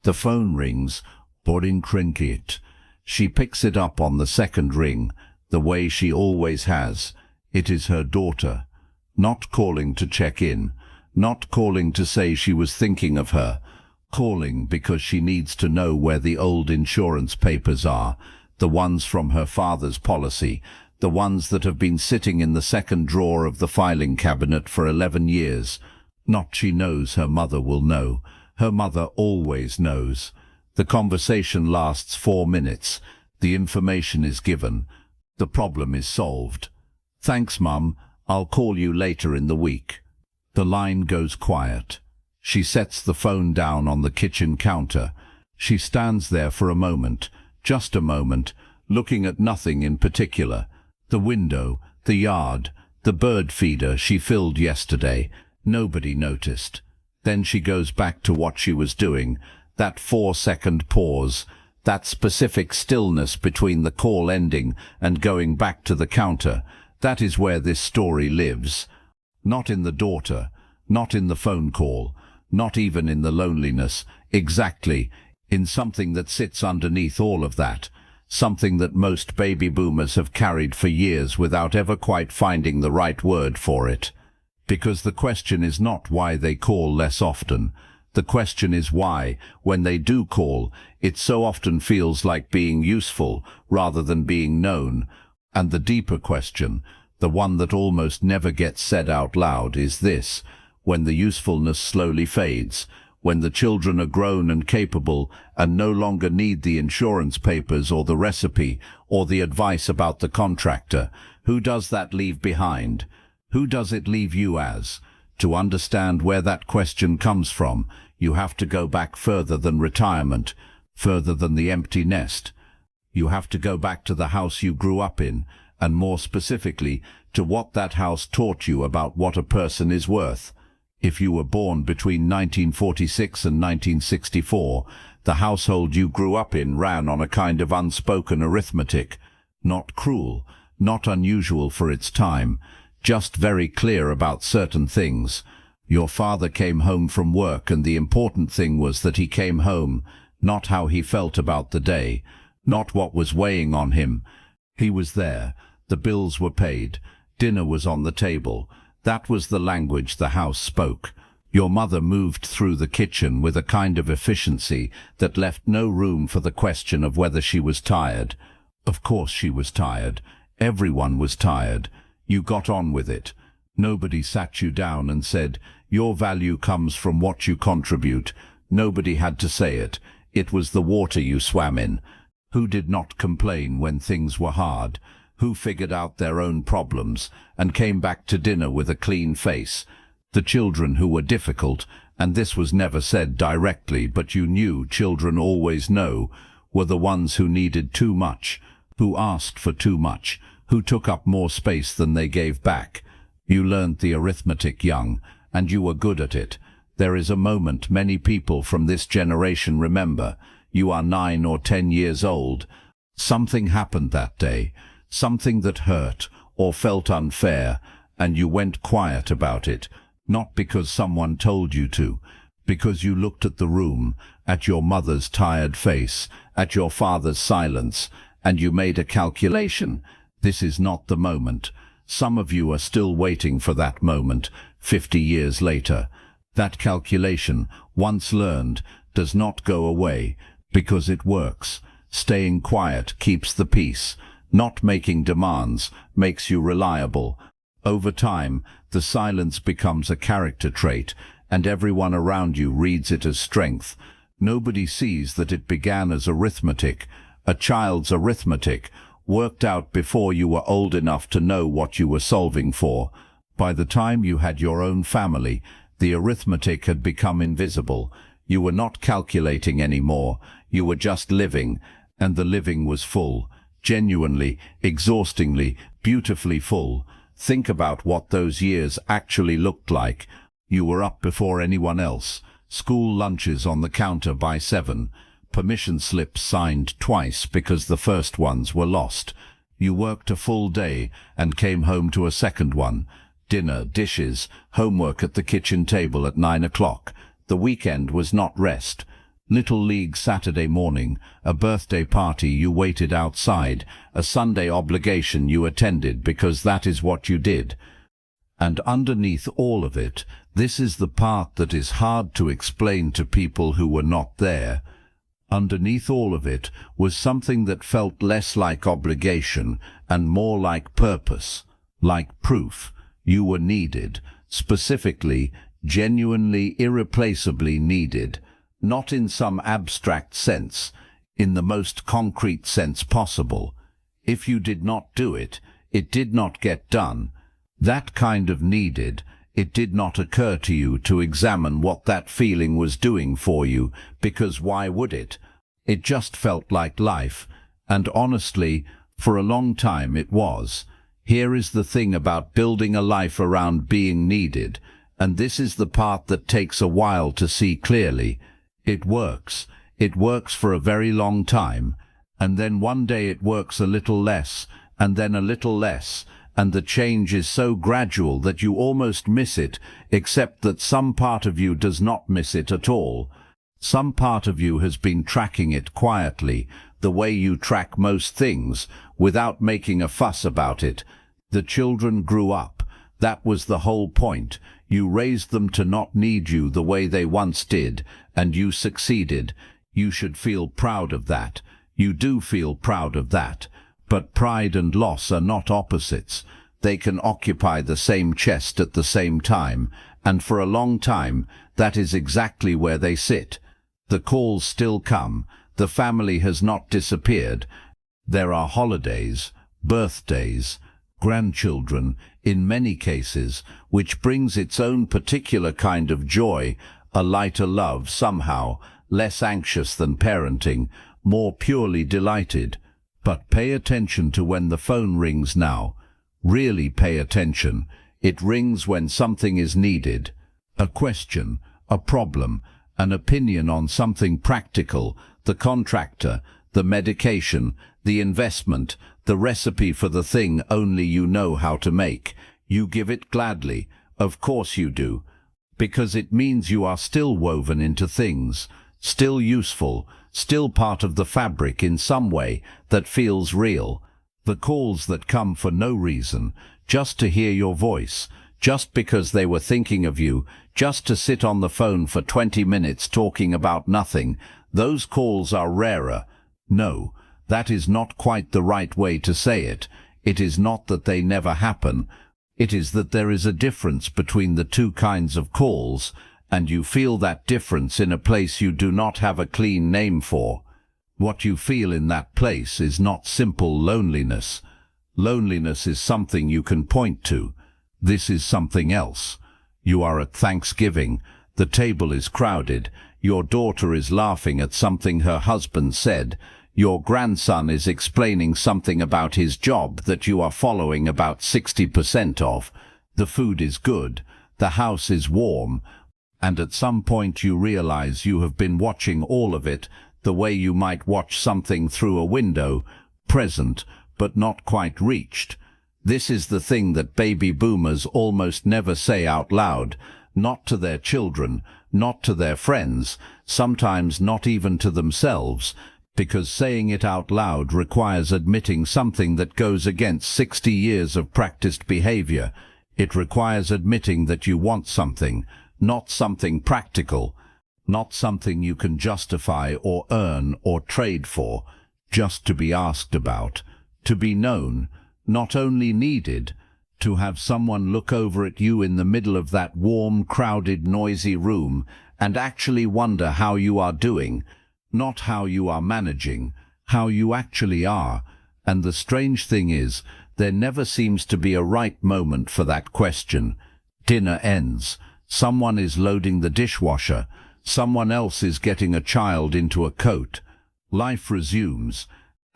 The phone rings. Boarding cricket. She picks it up on the second ring, the way she always has. It is her daughter. Not calling to check in. Not calling to say she was thinking of her. Calling because she needs to know where the old insurance papers are, the ones from her father's policy, the ones that have been sitting in the second drawer of the filing cabinet for 11 years. Not she knows her mother will know. Her mother always knows. The conversation lasts 4 minutes. The information is given. The problem is solved. Thanks, Mum. I'll call you later in the week. The line goes quiet. She sets the phone down on the kitchen counter. She stands there for a moment, just a moment, looking at nothing in particular. The window, the yard, the bird feeder she filled yesterday. Nobody noticed. Then she goes back to what she was doing. That 4-second pause, that specific stillness between the call ending and going back to the counter, that is where this story lives. Not in the daughter, not in the phone call, not even in the loneliness, exactly, in something that sits underneath all of that, something that most baby boomers have carried for years without ever quite finding the right word for it. Because the question is not why they call less often. The question is why, when they do call, it so often feels like being useful rather than being known. And the deeper question, the one that almost never gets said out loud, is this: when the usefulness slowly fades, when the children are grown and capable and no longer need the insurance papers or the recipe or the advice about the contractor, who does that leave behind? Who does it leave you as? To understand where that question comes from, you have to go back further than retirement, further than the empty nest. You have to go back to the house you grew up in, and more specifically, to what that house taught you about what a person is worth. If you were born between 1946 and 1964, the household you grew up in ran on a kind of unspoken arithmetic, not cruel, not unusual for its time, just very clear about certain things. Your father came home from work, and the important thing was that he came home, not how he felt about the day, not what was weighing on him. He was there, the bills were paid, dinner was on the table. That was the language the house spoke. Your mother moved through the kitchen with a kind of efficiency that left no room for the question of whether she was tired. Of course she was tired. Everyone was tired. You got on with it. Nobody sat you down and said, "Your value comes from what you contribute." Nobody had to say it. It was the water you swam in. Who did not complain when things were hard? Who figured out their own problems and came back to dinner with a clean face? The children who were difficult, and this was never said directly, but you knew children always know, were the ones who needed too much, who asked for too much, who took up more space than they gave back. You learned the arithmetic young, and you were good at it. There is a moment many people from this generation remember. You are 9 or 10 years old. Something happened that day, something that hurt or felt unfair, and you went quiet about it, not because someone told you to, because you looked at the room, at your mother's tired face, at your father's silence, and you made a calculation. This is not the moment. Some of you are still waiting for that moment, 50 years later. That calculation, once learned, does not go away, because it works. Staying quiet keeps the peace. Not making demands makes you reliable. Over time, the silence becomes a character trait, and everyone around you reads it as strength. Nobody sees that it began as arithmetic, a child's arithmetic, worked out before you were old enough to know what you were solving for. By the time you had your own family, the arithmetic had become invisible. You were not calculating anymore. You were just living, and the living was full. Genuinely, exhaustingly, beautifully full. Think about what those years actually looked like. You were up before anyone else. School lunches on the counter by 7. Permission slips signed twice because the first ones were lost. You worked a full day and came home to a second one. Dinner, dishes, homework at the kitchen table at 9 o'clock. The weekend was not rest. Little League Saturday morning, a birthday party you waited outside, a Sunday obligation you attended because that is what you did. And underneath all of it, this is the part that is hard to explain to people who were not there. Underneath all of it was something that felt less like obligation and more like purpose, like proof. You were needed, specifically, genuinely, irreplaceably needed. Not in some abstract sense, in the most concrete sense possible. If you did not do it, it did not get done. That kind of needed, it did not occur to you to examine what that feeling was doing for you, because why would it? It just felt like life, and honestly, for a long time it was. Here is the thing about building a life around being needed, and this is the part that takes a while to see clearly. It works. It works for a very long time, and then one day it works a little less, and then a little less, and the change is so gradual that you almost miss it, except that some part of you does not miss it at all. Some part of you has been tracking it quietly, the way you track most things, without making a fuss about it. The children grew up. That was the whole point. You raised them to not need you the way they once did, and you succeeded. You should feel proud of that. You do feel proud of that. But pride and loss are not opposites. They can occupy the same chest at the same time, and for a long time, that is exactly where they sit. The calls still come. The family has not disappeared. There are holidays, birthdays, grandchildren, in many cases, which brings its own particular kind of joy, a lighter love somehow, less anxious than parenting, more purely delighted. But pay attention to when the phone rings now. Really pay attention. It rings when something is needed. A question, a problem, an opinion on something practical, the contractor, the medication, the investment, the recipe for the thing only you know how to make. You give it gladly. Of course you do. Because it means you are still woven into things, still useful, still part of the fabric in some way that feels real. The calls that come for no reason, just to hear your voice, just because they were thinking of you, just to sit on the phone for 20 minutes talking about nothing, those calls are rarer. No, that is not quite the right way to say it. It is not that they never happen. It is that there is a difference between the two kinds of calls, and you feel that difference in a place you do not have a clean name for. What you feel in that place is not simple loneliness. Loneliness is something you can point to. This is something else. You are at Thanksgiving. The table is crowded. Your daughter is laughing at something her husband said. Your grandson is explaining something about his job that you are following about 60% of. The food is good. The house is warm. And at some point you realize you have been watching all of it the way you might watch something through a window, present, but not quite reached. This is the thing that baby boomers almost never say out loud, not to their children, not to their friends, sometimes not even to themselves, because saying it out loud requires admitting something that goes against 60 years of practiced behavior. It requires admitting that you want something, not something practical, not something you can justify or earn or trade for, just to be asked about, to be known, not only needed, to have someone look over at you in the middle of that warm, crowded, noisy room and actually wonder how you are doing, not how you are managing, how you actually are. And the strange thing is, there never seems to be a right moment for that question. Dinner ends. Someone is loading the dishwasher. Someone else is getting a child into a coat. Life resumes,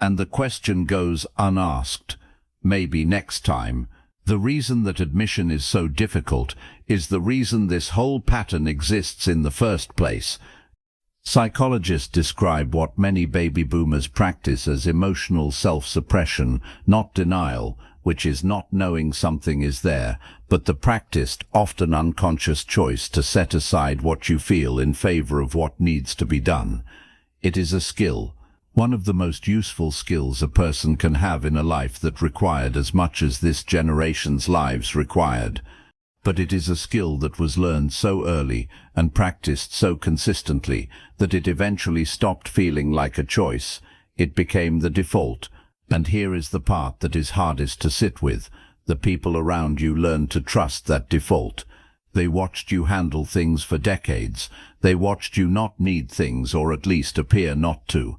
and the question goes unasked. Maybe next time. The reason that admission is so difficult is the reason this whole pattern exists in the first place. Psychologists describe what many baby boomers practice as emotional self-suppression, not denial, which is not knowing something is there, but the practiced, often unconscious choice to set aside what you feel in favor of what needs to be done. It is a skill, one of the most useful skills a person can have in a life that required as much as this generation's lives required. But it is a skill that was learned so early and practiced so consistently that it eventually stopped feeling like a choice. It became the default. And here is the part that is hardest to sit with. The people around you learned to trust that default. They watched you handle things for decades. They watched you not need things, or at least appear not to.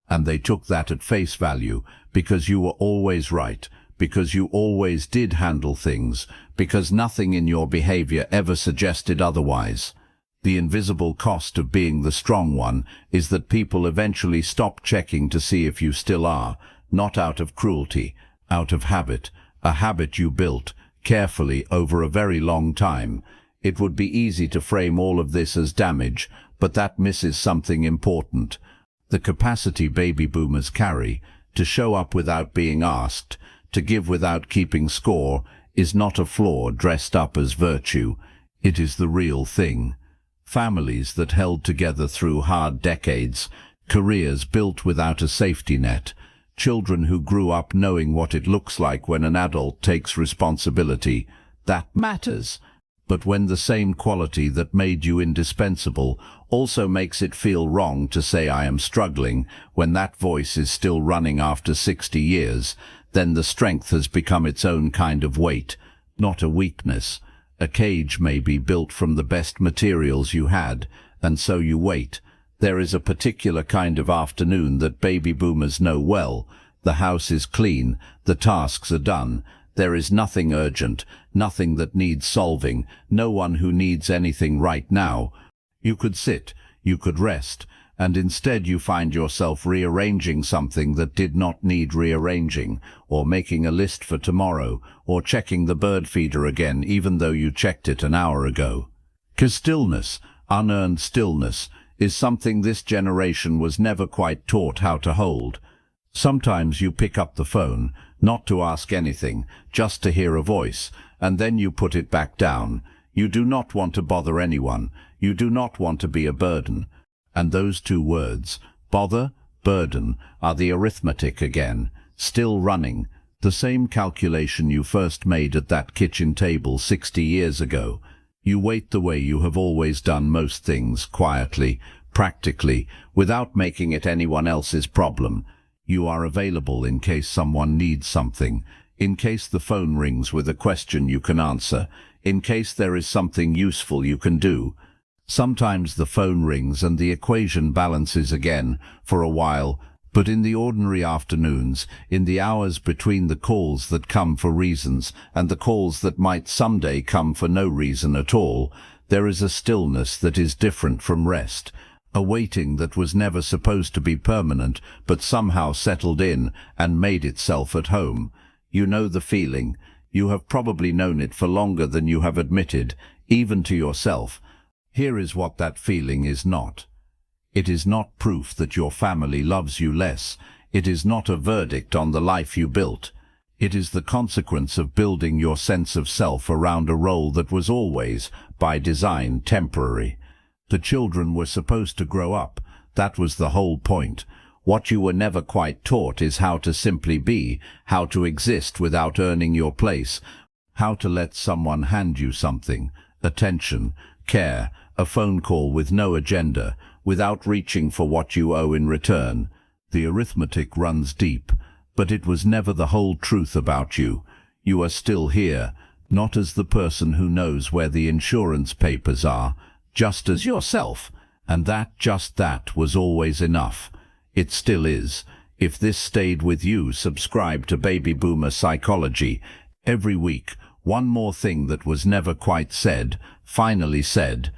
And they took that at face value, because you were always right, because you always did handle things, because nothing in your behavior ever suggested otherwise. The invisible cost of being the strong one is that people eventually stop checking to see if you still are, not out of cruelty, out of habit, a habit you built carefully over a very long time. It would be easy to frame all of this as damage, but that misses something important. The capacity baby boomers carry to show up without being asked, to give without keeping score, is not a flaw dressed up as virtue. It is the real thing. Families that held together through hard decades, careers built without a safety net, children who grew up knowing what it looks like when an adult takes responsibility. That matters. But when the same quality that made you indispensable also makes it feel wrong to say I am struggling, when that voice is still running after 60 years, then the strength has become its own kind of weight, not a weakness. A cage may be built from the best materials you had, and so you wait. There is a particular kind of afternoon that baby boomers know well. The house is clean, the tasks are done. There is nothing urgent, nothing that needs solving, no one who needs anything right now. You could sit, you could rest, and instead you find yourself rearranging something that did not need rearranging, or making a list for tomorrow, or checking the bird feeder again even though you checked it an hour ago. 'Cause stillness, unearned stillness, is something this generation was never quite taught how to hold. Sometimes you pick up the phone, not to ask anything, just to hear a voice, and then you put it back down. You do not want to bother anyone. You do not want to be a burden. And those two words, bother, burden, are the arithmetic again, still running, the same calculation you first made at that kitchen table 60 years ago. You wait the way you have always done most things, quietly, practically, without making it anyone else's problem. You are available in case someone needs something, in case the phone rings with a question you can answer, in case there is something useful you can do. Sometimes the phone rings and the equation balances again for a while, but in the ordinary afternoons, in the hours between the calls that come for reasons and the calls that might someday come for no reason at all, there is a stillness that is different from rest, a waiting that was never supposed to be permanent but somehow settled in and made itself at home. You know the feeling. You have probably known it for longer than you have admitted, even to yourself. Here is what that feeling is not. It is not proof that your family loves you less. It is not a verdict on the life you built. It is the consequence of building your sense of self around a role that was always, by design, temporary. The children were supposed to grow up. That was the whole point. What you were never quite taught is how to simply be, how to exist without earning your place, how to let someone hand you something, attention, care, a phone call with no agenda, without reaching for what you owe in return. The arithmetic runs deep, but it was never the whole truth about you. You are still here, not as the person who knows where the insurance papers are, just as yourself, and just that was always enough. It still is. If this stayed with you, subscribe to Baby Boomer Psychology. Every week, one more thing that was never quite said, finally said.